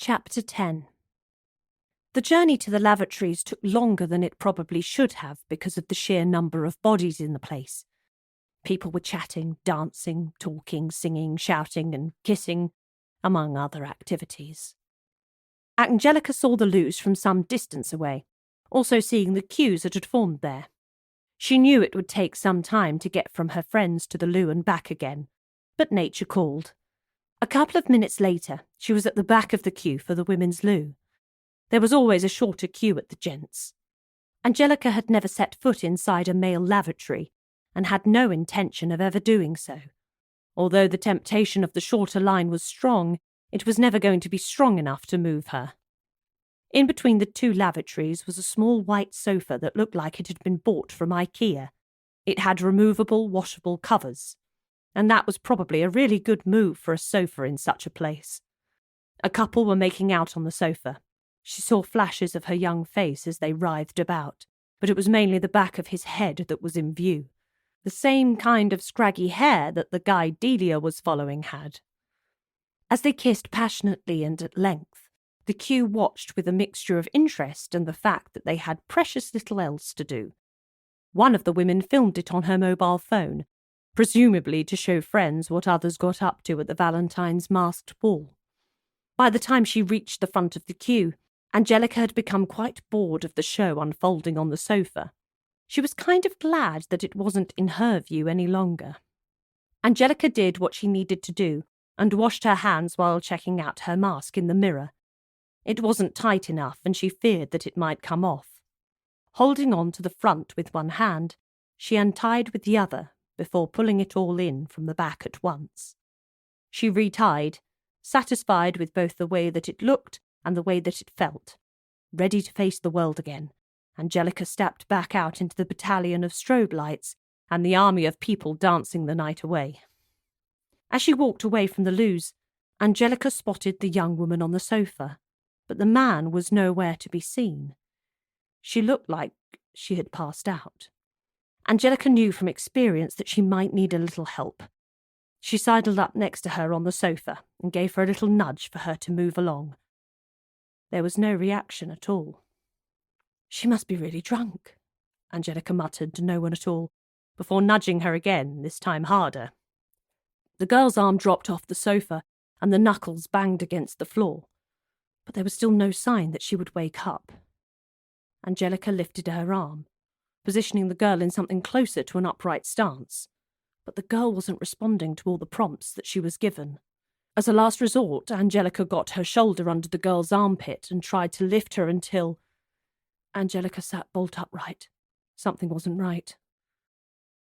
Chapter 10. The journey to the lavatories took longer than it probably should have because of the sheer number of bodies in the place. People were chatting, dancing, talking, singing, shouting and kissing, among other activities. Angelica saw the loos from some distance away, also seeing the queues that had formed there. She knew it would take some time to get from her friends to the loo and back again, but nature called. A couple of minutes later, she was at the back of the queue for the women's loo. There was always a shorter queue at the gents'. Angelica had never set foot inside a male lavatory, and had no intention of ever doing so. Although the temptation of the shorter line was strong, it was never going to be strong enough to move her. In between the two lavatories was a small white sofa that looked like it had been bought from IKEA. It had removable, washable covers, and that was probably a really good move for a sofa in such a place. A couple were making out on the sofa. She saw flashes of her young face as they writhed about, but it was mainly the back of his head that was in view. The same kind of scraggy hair that the guy Delia was following had. As they kissed passionately and at length, the queue watched with a mixture of interest and the fact that they had precious little else to do. One of the women filmed it on her mobile phone, presumably to show friends what others got up to at the Valentine's masked ball. By the time she reached the front of the queue, Angelica had become quite bored of the show unfolding on the sofa. She was kind of glad that it wasn't in her view any longer. Angelica did what she needed to do and washed her hands while checking out her mask in the mirror. It wasn't tight enough and she feared that it might come off. Holding on to the front with one hand, she untied with the other before pulling it all in from the back at once. She retied, satisfied with both the way that it looked and the way that it felt. Ready to face the world again, Angelica stepped back out into the battalion of strobe lights and the army of people dancing the night away. As she walked away from the loos, Angelica spotted the young woman on the sofa, but the man was nowhere to be seen. She looked like she had passed out. Angelica knew from experience that she might need a little help. She sidled up next to her on the sofa and gave her a little nudge for her to move along. There was no reaction at all. "She must be really drunk," Angelica muttered to no one at all, before nudging her again, this time harder. The girl's arm dropped off the sofa and the knuckles banged against the floor, but there was still no sign that she would wake up. Angelica lifted her arm, positioning the girl in something closer to an upright stance, but the girl wasn't responding to all the prompts that she was given. As a last resort, Angelica got her shoulder under the girl's armpit and tried to lift her until Angelica sat bolt upright. Something wasn't right.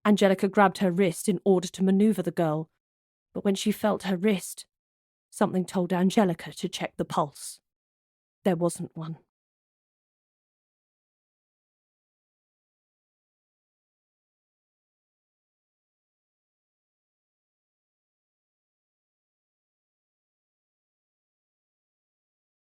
Angelica grabbed her wrist in order to maneuver the girl, but when she felt her wrist, something told Angelica to check the pulse. There wasn't one.